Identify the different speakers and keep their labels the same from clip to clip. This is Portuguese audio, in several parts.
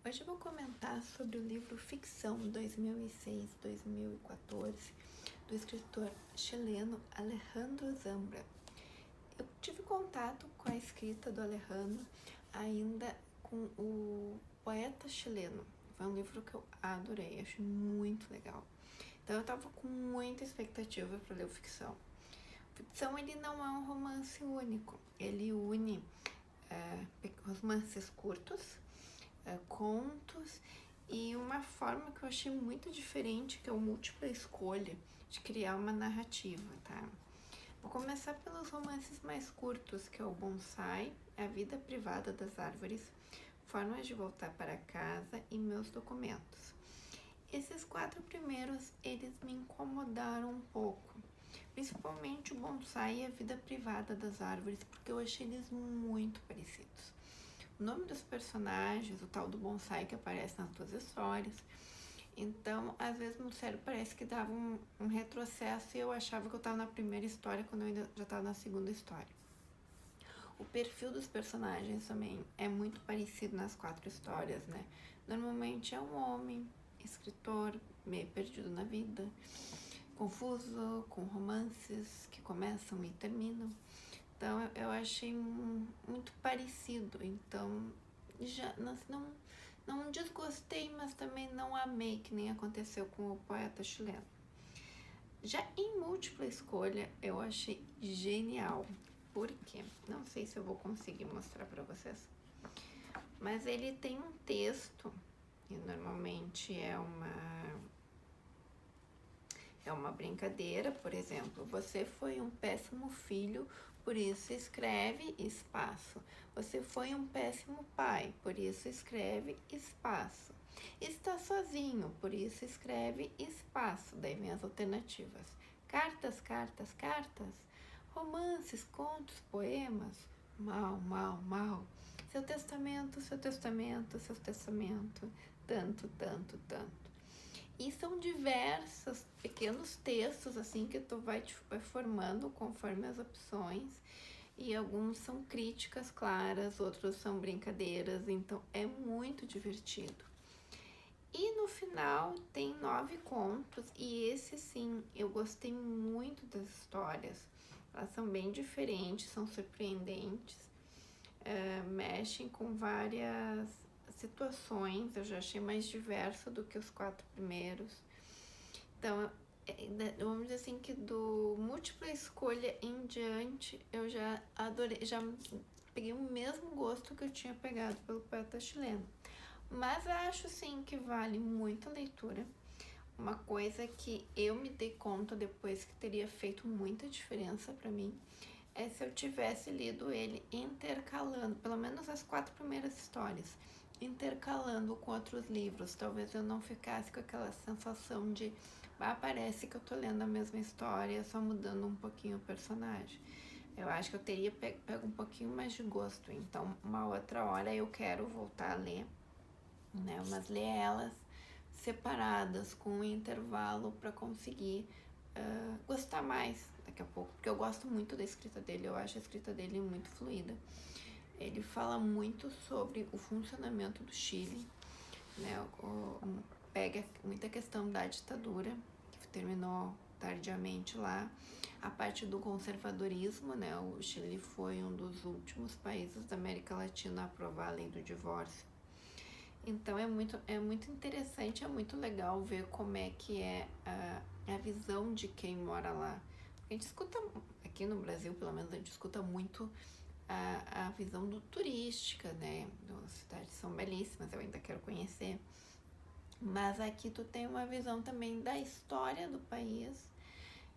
Speaker 1: Hoje eu vou comentar sobre o livro Ficção 2006-2014 do escritor chileno Alejandro Zambra. Eu tive contato com a escrita do Alejandro ainda com o Poeta Chileno. Foi um livro que eu adorei, achei muito legal. Então eu estava com muita expectativa para ler o Ficção. Ficção, ele não é um romance único, ele une romances curtos, contos e uma forma que eu achei muito diferente, que é o múltipla escolha de criar uma narrativa, tá? Vou começar pelos romances mais curtos, que é o Bonsai, A Vida Privada das Árvores, Formas de Voltar para Casa e Meus Documentos. Esses 4 primeiros, eles me incomodaram um pouco, principalmente o Bonsai e A Vida Privada das Árvores, porque eu achei eles muito parecidos. O nome dos personagens, o tal do bonsai que aparece nas 2 histórias. Então, às vezes no sério parece que dava um retrocesso e eu achava que eu estava na primeira história quando eu ainda já estava na segunda história. O perfil dos personagens também é muito parecido nas 4 histórias, né? Normalmente é um homem, escritor, meio perdido na vida, confuso, com romances que começam e terminam. Então eu achei muito parecido, então já não desgostei, mas também não amei, que nem aconteceu com o Poeta Chileno. Já em Múltipla Escolha eu achei genial, porque não sei se eu vou conseguir mostrar para vocês, mas ele tem um texto, e normalmente é uma brincadeira. Por exemplo, você foi um péssimo filho, por isso escreve espaço. Você foi um péssimo pai, por isso escreve espaço. Está sozinho, por isso escreve espaço. Daí vem as alternativas. Cartas, cartas, cartas. Romances, contos, poemas. Mal, mal, mal. Seu testamento, seu testamento, seu testamento. Tanto, tanto, tanto. E são diversos pequenos textos assim que tu vai formando conforme as opções, e alguns são críticas claras, outros são brincadeiras, então é muito divertido. E no final tem 9 contos, e esse sim, eu gostei muito das histórias. Elas são bem diferentes, são surpreendentes, mexem com várias situações. Eu já achei mais diverso do que os 4 primeiros. Então, vamos dizer assim que do Múltipla Escolha em diante, eu já adorei, já peguei o mesmo gosto que eu tinha pegado pelo Poeta Chileno. Mas acho sim que vale muito a leitura. Uma coisa que eu me dei conta depois que teria feito muita diferença para mim é se eu tivesse lido ele intercalando, pelo menos as 4 primeiras histórias, intercalando com outros livros. Talvez eu não ficasse com aquela sensação de parece que eu tô lendo a mesma história, só mudando um pouquinho o personagem. Eu acho que eu teria pego um pouquinho mais de gosto. Então, uma outra hora eu quero voltar a ler, né? Mas ler elas separadas, com um intervalo, para conseguir gostar mais daqui a pouco, porque eu gosto muito da escrita dele, eu acho a escrita dele muito fluida. Ele fala muito sobre o funcionamento do Chile, né? Pega muita questão da ditadura, que terminou tardiamente lá, a parte do conservadorismo, né? O Chile foi um dos últimos países da América Latina a aprovar a lei do divórcio. Então é muito interessante, é muito legal ver como é que é a visão de quem mora lá. A gente escuta, aqui no Brasil pelo menos, a gente escuta muito a visão do turística, né? As cidades são belíssimas, eu ainda quero conhecer. Mas aqui tu tem uma visão também da história do país.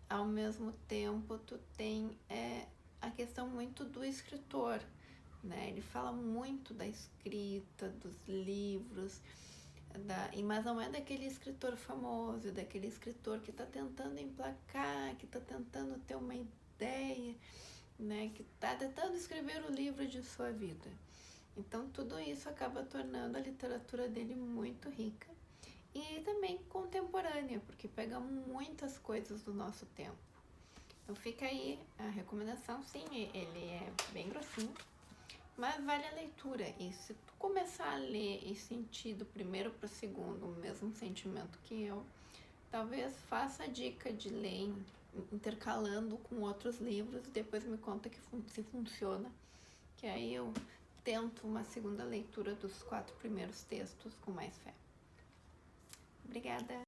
Speaker 1: Ao mesmo tempo tu tem a questão muito do escritor, né? Ele fala muito da escrita, dos livros, mas não é daquele escritor famoso, daquele escritor que está tentando emplacar, que está tentando ter uma ideia, né? Que está tentando escrever o livro de sua vida. Então tudo isso acaba tornando a literatura dele muito rica e também contemporânea, porque pega muitas coisas do nosso tempo. Então fica aí a recomendação. Sim, ele é bem grossinho, Mas vale a leitura, e se tu começar a ler e sentir do primeiro para o segundo o mesmo sentimento que eu, talvez faça a dica de ler intercalando com outros livros e depois me conta se funciona, que aí eu tento uma segunda leitura dos 4 primeiros textos com mais fé. Obrigada!